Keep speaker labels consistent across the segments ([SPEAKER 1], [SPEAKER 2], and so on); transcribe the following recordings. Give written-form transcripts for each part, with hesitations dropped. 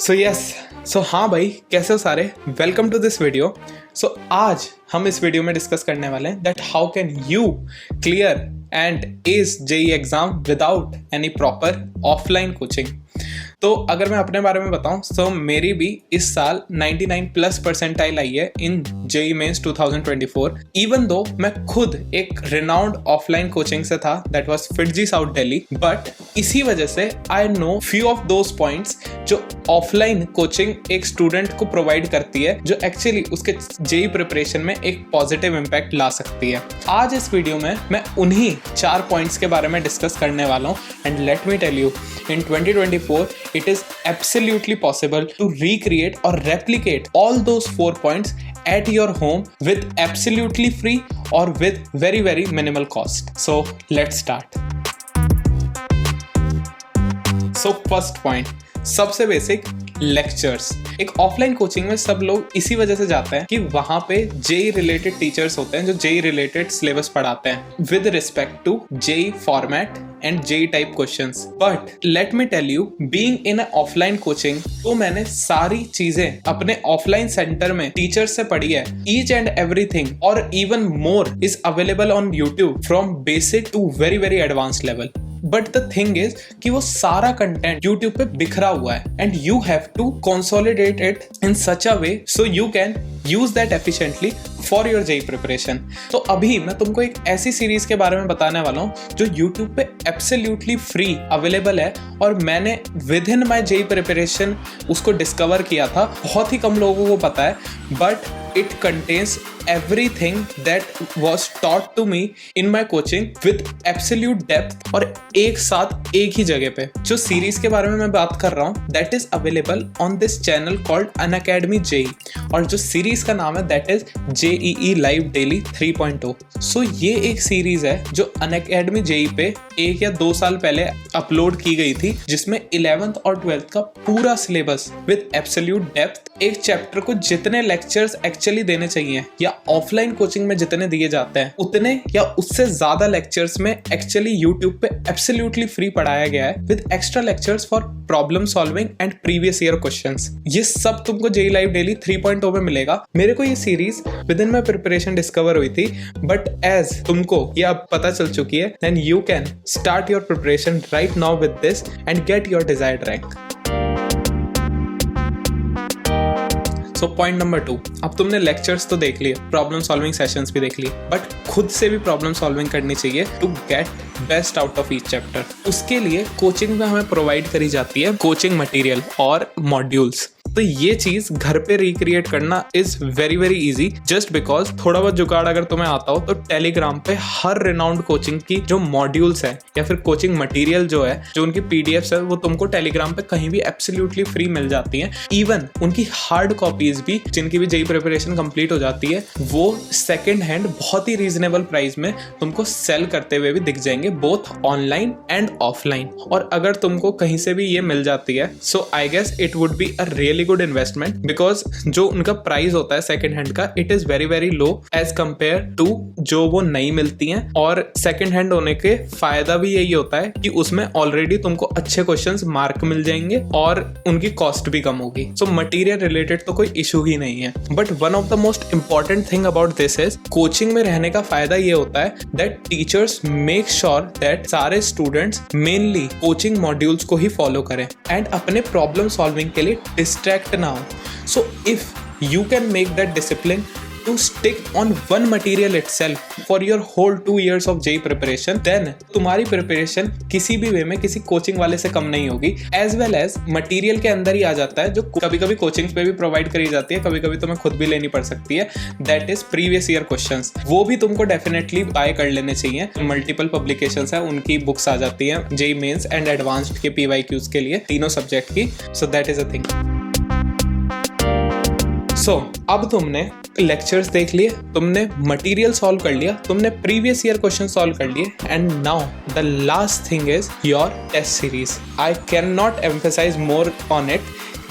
[SPEAKER 1] सो हाँ भाई, कैसे हो सारे। Welcome to this video. So आज हम इस वीडियो में डिस्कस करने वाले हैं that how can you clear and S JEE exam without any proper offline coaching. तो अगर मैं अपने बारे में बताऊं तो मेरी भी इस साल 99+ परसेंटाइल आई है इन जेई मेंस 2024। इवन दो मैं खुद एक रिनाउंड ऑफलाइन कोचिंग से था, that was FIITJEE south Delhi, but इसी वजह से I know few of those points जो ऑफलाइन कोचिंग एक स्टूडेंट को प्रोवाइड करती है, जो एक्चुअली उसके जेई प्रिपरेशन में एक पॉजिटिव इम्पैक्ट ला सकती है। आज इस वीडियो में मैं उन्हीं 4 पॉइंट्स के बारे में डिस्कस करने वाला हूँ। And let me tell you, in 2024 it is absolutely possible to recreate or replicate all those 4 points at your home with absolutely free or with very minimal cost. So let's start. So first point, सबसे basic lectures. एक offline coaching में सब लोग इसी वजह से जाते हैं कि वहां पे जेई रिलेटेड टीचर्स होते हैं जो जेई रिलेटेड सिलेबस पढ़ाते हैं with respect to JEE format and JEE type questions. But let me tell you, being in a offline coaching, तो मैंने सारी चीजें अपने ऑफलाइन सेंटर में टीचर्स से पढ़ी है। ईच एंड एवरीथिंग और even more is available on YouTube from basic to very advance level. But the thing is कि वो सारा कंटेंट यूट्यूब पे बिखरा हुआ है and you have to consolidate it in such a way so you can use that efficiently for your JEE preparation. तो अभी मैं तुमको एक ऐसी सीरीज के बारे में बताने वाला हूँ जो यूट्यूब पे एब्सोल्युटली फ्री अवेलेबल है और मैंने within my JEE preparation उसको डिस्कवर किया था। बहुत ही कम लोगों को पता है, but it contains everything that was taught to me in my coaching with absolute depth और एक साथ एक ही जगह पे। जो सीरीज के बारे में मैं बात कर रहा हूँ that is available on this channel called Unacademy JEE, और जो सीरीज का नाम है that is JEE Live Daily 3.0। सो ये एक सीरीज है जो Unacademy JEE पे 1 या 2 साल पहले अपलोड की गई थी, जिसमें 11th और 12th का पूरा सिलेबस विद एब्सोल्यूट डेप्थ, एक चैप्टर को जितने लेक्चर्स एक्चुअली देने चाहिए या ऑफलाइन कोचिंग में जितने दिए जाते हैं उतने या उससे ज्यादा लेक्चर्स में एक्चुअली यूट्यूब पे एब्सोल्युटली फ्री पढ़ाया गया है with extra lectures for problem solving and previous year questions. ये सब तुमको जेई लाइव डेली 3.0 में मिलेगा। मेरे को ये series with in my preparation discover हुई थी, बट एज तुमको ये अब पता चल चुकी है, then you can start your preparation right now with this and get your desired rank. So point number 2, अब तुमने लेक्चर्स तो देख लिए, प्रॉब्लम सॉल्विंग सेशंस भी देख लिए, बट खुद से भी प्रॉब्लम सॉल्विंग करनी चाहिए to get best out of each chapter. उसके लिए कोचिंग में हमें प्रोवाइड करी जाती है कोचिंग मटेरियल और मॉड्यूल्स। तो ये चीज घर पे रिक्रिएट करना is very easy, just because थोड़ा बहुत जुगाड़ अगर तुम्हें आता हो तो टेलीग्राम पे हर रिनाउंड कोचिंग की जो मॉड्यूल्स है या फिर कोचिंग मटेरियल जो है, जो उनकी पीडीएफ्स है, वो तुमको टेलीग्राम पे कहीं भी एब्सोल्युटली फ्री मिल जाती हैं। इवन उनकी हार्ड कॉपीज भी, जिनकी भी जेई प्रिपरेशन कंप्लीट हो जाती है, वो सेकेंड हैंड बहुत ही रीजनेबल प्राइस में तुमको सेल करते हुए भी दिख जाएंगे, बोथ ऑनलाइन एंड ऑफलाइन। और अगर तुमको कहीं से भी ये मिल जाती है, so I guess it would be a really good investment, because जो उनका प्राइस होता है सेकंड हैंड का, it is very low as compare to जो वो नई मिलती हैं। और सेकंड हैंड होने के फायदा भी यही होता है कि उसमें ऑलरेडी तुमको अच्छे क्वेश्चंस मार्क मिल जाएंगे और उनकी कॉस्ट भी कम होगी। सो मटेरियल रिलेटेड तो कोई इशू ही नहीं है। But one of the most important thing about this is, coaching में रहने का फायदा ये होता है that teachers make sure that सारे स्टूडेंट्स मेनली कोचिंग मॉड्यूल्स को ही फॉलो करें एंड अपने प्रॉब्लम सॉल्विंग के लिए distract now. So if you can make that discipline to stick on one material itself for your whole 2 years of JEE preparation, then तुम्हारी preparation किसी भी वे में किसी कोचिंग वाले से कम नहीं होगी। एज वेल एज मटेरियल के अंदर ही आ जाता है, जो कभी कभी कोचिंग्स पे भी प्रोवाइड करी जाती है, कभी कभी तुम्हें खुद भी लेनी पड़ सकती है, that is previous year questions. वो भी तुमको डेफिनेटली बाय कर लेने चाहिए। मल्टीपल पब्लिकेशंस है, उनकी बुक्स आ जाती है जेई मेंस एंड एडवांस्ड के PYQs के लिए, तीनों सब्जेक्ट की। So that is a thing. So अब तुमने लेक्चर्स देख लिए, तुमने मटेरियल सॉल्व कर लिया, तुमने प्रीवियस ईयर क्वेश्चन सॉल्व कर लिए, and now the last thing is your test series. I can not emphasise more on it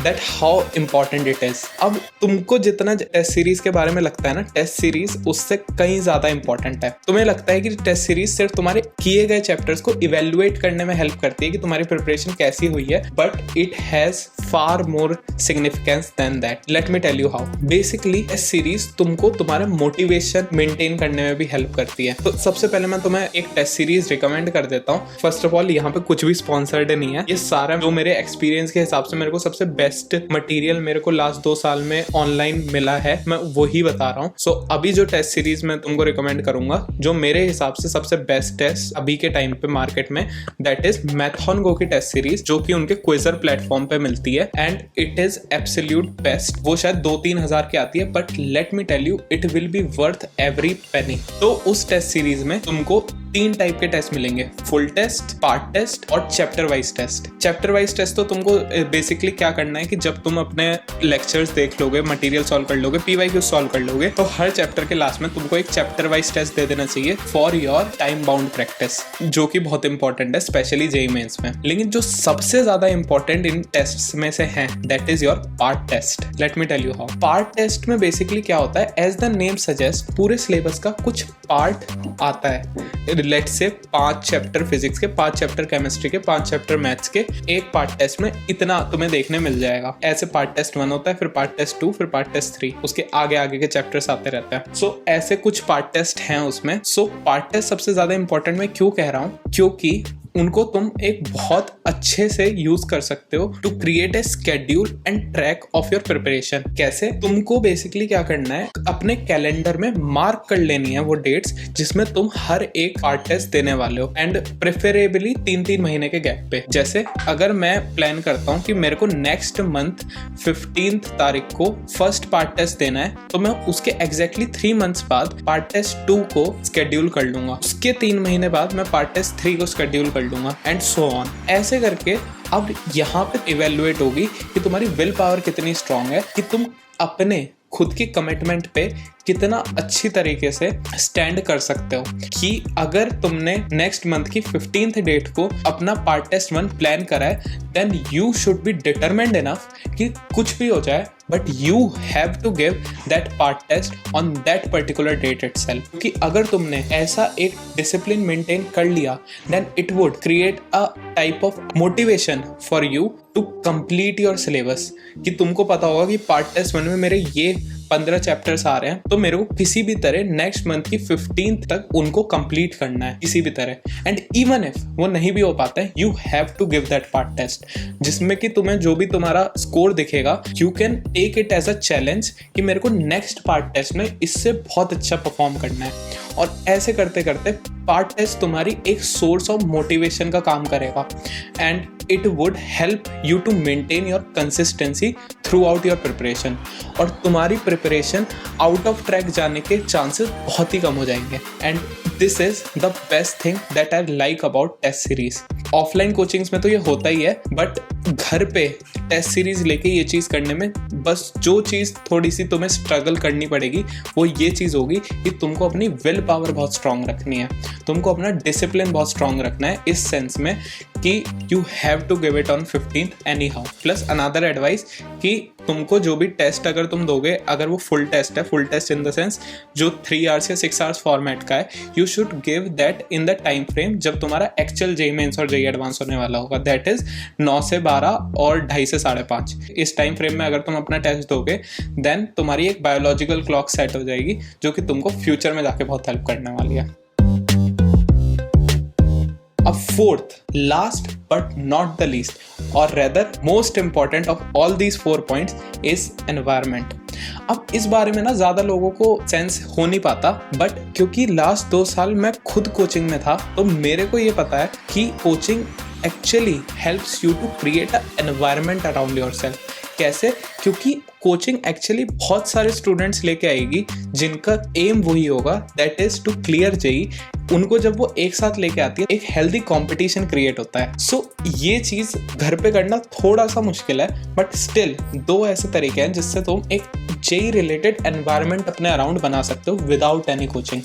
[SPEAKER 1] that how important it is. अब तुमको जितना टेस्ट सीरीज के बारे में लगता है ना, टेस्ट सीरीज उससे कहीं ज्यादा इंपॉर्टेंट है। तुम्हें लगता है कि टेस्ट सीरीज सिर्फ तुम्हारे किए गए चैप्टर्स को इवेल्युएट करने में हेल्प करती है कि तुम्हारी प्रिपरेशन कैसी हुई है, but it has far more significance than that. Let me tell you how. Basically test series तुमको तुम्हारे मोटिवेशन मेंटेन करने में भी हेल्प करती है। तो सबसे पहले मैं तुम्हें एक टेस्ट सीरीज रिकमेंड कर देता हूँ। फर्स्ट ऑफ ऑल यहाँ पे कुछ भी स्पॉन्सर्ड नहीं है, ये सारा जो मेरे एक्सपीरियंस के हिसाब से मेरे को सबसे बेस्ट मटेरियल मेरे को लास्ट 2 साल में ऑनलाइन मिला है, मैं वही बता रहा हूँ। सो अभी जो टेस्ट सीरीज मैं तुमको रिकमेंड करूंगा जो मेरे हिसाब से सबसे बेस्ट टेस्ट अभी के टाइम पे मार्केट में, दैट इज मैथन गो की टेस्ट सीरीज, जो कि उनके क्विजर प्लेटफॉर्म पे मिलती है and it is absolute best. वो शायद 2-3 हजार की आती है, but let me tell you it will be worth every penny. तो उस टेस्ट सीरीज में तुमको 3 टाइप के टेस्ट मिलेंगे, फुल टेस्ट, पार्ट टेस्ट और chapter wise test. Chapter wise test तो तुमको बेसिकली क्या करना है कि जब तुम अपने लेक्चर्स देख लोगे, मटेरियल सॉल्व कर लोगे, PYQ सॉल्व कर लोगे, तो हर चैप्टर के लास्ट में तुमको एक चैप्टर वाइज टेस्ट दे देना चाहिए for your time bound practice, जो कि बहुत इंपॉर्टेंट है स्पेशली जेईई मेंस में। लेकिन जो सबसे ज्यादा इंपॉर्टेंट इन टेस्ट में से है that is your part test. Let me tell you how. Part test में बेसिकली क्या होता है, एज द नेम सजेस्ट पूरे सिलेबस का कुछ पार्ट आता है। लेट से 5 चैप्टर फिजिक्स के, 5 चैप्टर केमिस्ट्री के, 5 चैप्टर मैथ्स के, एक पार्ट टेस्ट में इतना तुम्हें देखने मिल जाएगा। ऐसे पार्ट टेस्ट 1 होता है, फिर पार्ट टेस्ट 2, फिर पार्ट टेस्ट 3, उसके आगे आगे के चैप्टर्स आते रहते हैं। सो ऐसे कुछ पार्ट टेस्ट हैं उसमें। सो पार्ट टेस्ट सबसे ज्यादा इंपॉर्टेंट मैं क्यों कह रहा हूँ, क्योंकि उनको तुम एक बहुत अच्छे से यूज कर सकते हो to create a schedule and track of your preparation. कैसे? तुमको बेसिकली क्या करना है, अपने कैलेंडर में मार्क कर लेनी है वो डेट्स जिसमें तुम हर एक पार्ट टेस्ट देने वाले हो, एंड प्रेफरेबली 3-3 महीने के गैप पे। जैसे अगर मैं प्लान करता हूँ कि मेरे को नेक्स्ट मंथ 15 तारीख को फर्स्ट पार्ट टेस्ट देना है, तो मैं उसके एग्जैक्टली 3 मंथ्स बाद पार्ट टेस्ट 2 को स्केड्यूल कर लूंगा, उसके 3 महीने बाद मैं पार्ट टेस्ट 3 को स्केड्यूल कर लूंगा एंड सो ऑन। ऐसे करके अब यहाँ पे इवेल्युएट होगी कि तुम्हारी विल पावर कितनी स्ट्रांग है, कि तुम अपने खुद की कमिटमेंट पे कितना अच्छी तरीके से स्टैंड कर सकते हो। कि अगर तुमने नेक्स्ट मंथ की 15th डेट को अपना पार्ट टेस्ट 1 प्लान करा है, then you should be determined enough कि कुछ भी हो जाए but you have to give that part test on that particular date itself. क्योंकि अगर तुमने ऐसा एक डिसिप्लिन मेंटेन कर लिया, then it would create a type of motivation for you to complete your syllabus. कि तुमको पता होगा कि पार्ट टेस्ट 1 में मेरे ये 15 चैप्टर्स आ रहे हैं, तो मेरे को किसी भी तरह नेक्स्ट मंथ की 15th तक उनको कंप्लीट करना है किसी भी तरह। एंड इवन इफ वो नहीं भी हो पाता है, you have to give that part test, जिसमें कि तुम्हें जो भी तुम्हारा स्कोर दिखेगा, you can take it as a challenge कि मेरे को नेक्स्ट पार्ट टेस्ट में इससे बहुत अच्छा परफॉर्म करना है। और ऐसे करते करते पार्ट टेस्ट तुम्हारी एक सोर्स ऑफ मोटिवेशन का काम करेगा and it would help you to maintain your consistency throughout your preparation. और तुम्हारी प्रिपरेशन आउट ऑफ ट्रैक जाने के चांसेस बहुत ही कम हो जाएंगे। And this is the best thing that I like about test series. Offline coachings में तो ये होता ही है, बट घर पे टेस्ट सीरीज लेके ये चीज़ करने में बस जो चीज़ थोड़ी सी तुम्हें स्ट्रगल करनी पड़ेगी वो ये चीज़ होगी कि तुमको अपनी विल पावर बहुत स्ट्रांग रखनी है, तुमको अपना डिसिप्लिन बहुत स्ट्रांग रखना है, इस सेंस में कि you have to give it on 15th anyhow. Plus another advice कि तुमको जो भी टेस्ट अगर तुम दोगे, अगर वो फुल टेस्ट है, full test in the sense जो 3 hours या 6 hours फॉर्मेट का है, you should give that in the time frame जब तुम्हारा एक्चुअल जेईई मेंस और जेईई एडवांस होने वाला होगा, दैट इज 9 से 12 और 2:30 से 5:30। इस टाइम फ्रेम में अगर तुम अपना टेस्ट दोगे, देन तुम्हारी एक बायोलॉजिकल क्लॉक सेट हो जाएगी जो कि तुमको फ्यूचर में जाके बहुत हेल्प करने वाली है। अब fourth, last but not the least, or rather most important of all these 4 points is environment. अब इस बारे में ना ज़्यादा लोगों को सेंस हो नहीं पाता, बट क्योंकि लास्ट 2 साल मैं खुद कोचिंग में था, तो मेरे को ये पता है कि coaching actually helps you to create a environment around yourself. कैसे? क्योंकि कोचिंग एक्चुअली बहुत सारे स्टूडेंट्स लेके आएगी जिनका एम वही होगा, that is to clear JEE. उनको जब वो एक साथ लेके आती है, एक हेल्दी कंपटीशन क्रिएट होता है। सो ये चीज़ घर पे करना थोड़ा सा मुश्किल है, बट स्टिल 2 ऐसे तरीके हैं जिससे तुम एक जेईई रिलेटेड एनवायरनमेंट अपने अराउंड बना सकते हो विदाउट एनी कोचिंग।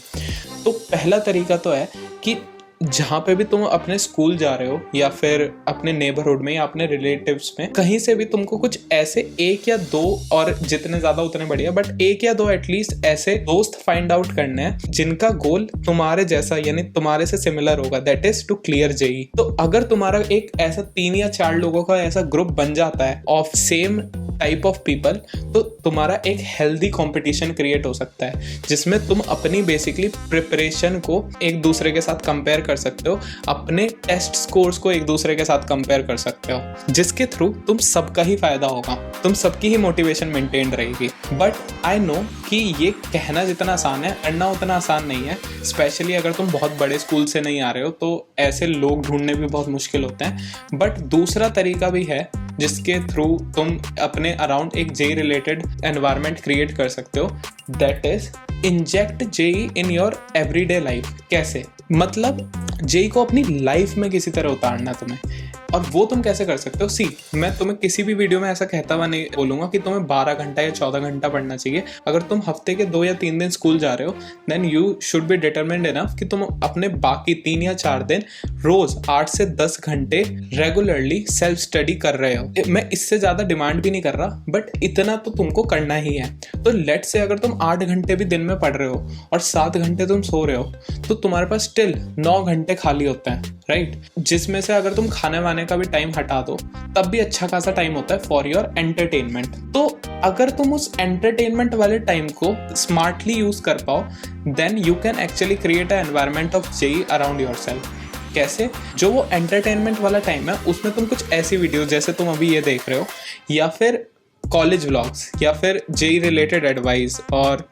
[SPEAKER 1] तो पहला तरीका तो है कि जहाँ पे भी तुम अपने स्कूल जा रहे हो या फिर अपने नेबरहुड में या अपने रिलेटिव्स में, कहीं से भी तुमको कुछ ऐसे 1 या 2, और जितने ज्यादा उतने बढ़िया, बट 1 या 2 एटलीस्ट ऐसे दोस्त फाइंड आउट करने हैं जिनका गोल तुम्हारे जैसा यानी तुम्हारे से सिमिलर होगा, that is to clear JEE. तो अगर तुम्हारा एक ऐसा 3 या 4 लोगों का ऐसा ग्रुप बन जाता है of same type of people, तो तुम्हारा एक हेल्दी कंपटीशन क्रिएट हो सकता है जिसमें तुम अपनी बेसिकली प्रिपरेशन को एक दूसरे के साथ कंपेयर कर सकते हो, अपने टेस्ट स्कोर्स को एक दूसरे के साथ कंपेयर कर सकते हो, जिसके थ्रू तुम सबका ही फायदा होगा, तुम सबकी ही मोटिवेशन मेंटेन रहेगी। बट आई नो कि ये कहना जितना आसान है करना उतना आसान नहीं है, स्पेशली अगर तुम बहुत बड़े स्कूल से नहीं आ रहे हो तो ऐसे लोग ढूंढने भी बहुत मुश्किल होते हैं। बट दूसरा तरीका भी है जिसके थ्रू तुम अपने अराउंड एक जेई रिलेटेड एनवायरनमेंट क्रिएट कर सकते हो, that is inject JEE in your everyday life. कैसे? मतलब जेई को अपनी लाइफ में किसी तरह उतारना तुम्हें, और वो तुम कैसे कर सकते हो? मैं तुम्हें किसी भी वीडियो में ऐसा कहता हुआ नहीं बोलूंगा कि तुम्हें 12 घंटा या 14 घंटा पढ़ना चाहिए। अगर तुम हफ्ते के 2 या 3 दिन स्कूल जा रहे हो, then you should be determined enough कि तुम अपने बाकी 3 या 4 दिन रोज 8 से 10 घंटे रेगुलरली सेल्फ स्टडी कर रहे हो। मैं इससे ज्यादा डिमांड भी नहीं कर रहा, बट इतना तो तुमको करना ही है। तो लेट से अगर तुम 8 घंटे भी दिन में पढ़ रहे हो और 7 घंटे तुम सो रहे हो, तो तुम्हारे पास स्टिल 9 घंटे खाली होते हैं, राइट? जिसमें से अगर तुम खाने वाने का भी टाइम हटा दो तब भी अच्छा खासा टाइम होता है फॉर योर एंटरटेनमेंट। तो अगर तुम उस एंटरटेनमेंट वाले टाइम को स्मार्टली यूज कर पाओ, then you can actually create a environment of JEE around yourself. कैसे? जो वो एंटरटेनमेंट वाला टाइम है उसमें तुम कुछ ऐसी वीडियो जैसे तुम अभी ये देख रहे हो, या फिर कॉलेज व्लॉग्स, या फिर जेई रिलेटेड एडवाइस, और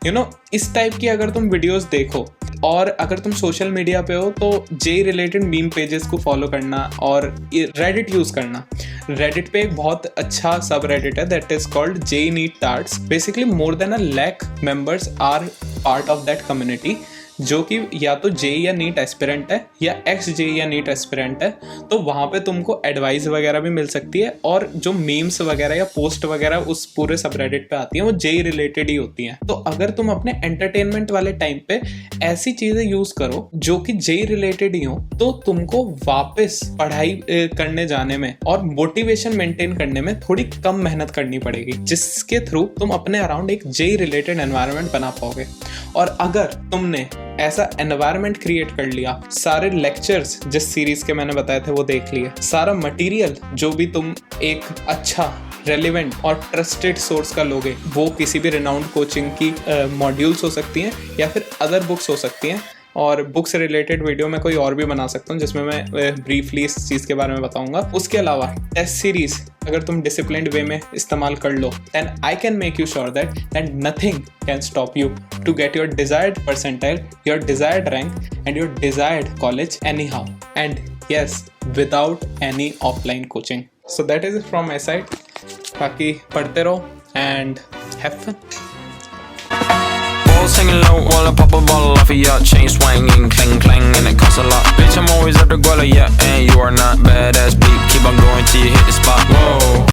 [SPEAKER 1] इस टाइप की अगर तुम वीडियोस देखो, और अगर तुम सोशल मीडिया पे हो तो जेई रिलेटेड मीम पेजेस को फॉलो करना और रेडिट यूज करना। रेडिट पे एक बहुत अच्छा सब रेडिट है that is called JEE NEET tards. Basically more than 1 lakh members are part of that community, जो कि या तो जेई या नीट एस्पिरेंट है या एक्स जेई या नीट एस्पिरेंट है। तो वहाँ पे तुमको एडवाइस वगैरह भी मिल सकती है, और जो मीम्स वगैरह या पोस्ट वगैरह उस पूरे सबरेडिट पे आती हैं वो जेई रिलेटेड ही होती हैं। तो अगर तुम अपने एंटरटेनमेंट वाले टाइम पे ऐसी चीजें यूज करो जो कि जेई रिलेटेड ही हो, तो तुमको वापस पढ़ाई करने जाने में और मोटिवेशन मेंटेन करने में थोड़ी कम मेहनत करनी पड़ेगी, जिसके थ्रू तुम अपने अराउंड एक जेई रिलेटेड एनवायरनमेंट बना पाओगे। और अगर तुमने ऐसा एनवायरनमेंट क्रिएट कर लिया, सारे लेक्चर्स जिस सीरीज के मैंने बताए थे वो देख लिए, सारा मटेरियल जो भी तुम एक अच्छा रेलिवेंट और ट्रस्टेड सोर्स का लोगे, वो किसी भी रिनाउंड कोचिंग की मॉड्यूल्स हो सकती हैं या फिर अदर बुक्स हो सकती हैं, और बुक्स रिलेटेड वीडियो में कोई और भी बना सकता हूँ जिसमें मैं ब्रीफली इस चीज़ के बारे में बताऊंगा। उसके अलावा टेस्ट सीरीज अगर तुम डिसिप्लिन्ड वे में इस्तेमाल कर लो, then I can make you sure that nothing can stop you to get your desired percentile, your desired rank and your desired college anyhow, and yes, without any offline coaching. So that is it from my side. बाकी पढ़ते रहो and have fun.
[SPEAKER 2] Singing low while I pop a bottle off of your chain swinging, clang clang, and it costs a lot. Bitch, I'm always at the guala, yeah, and you are not badass.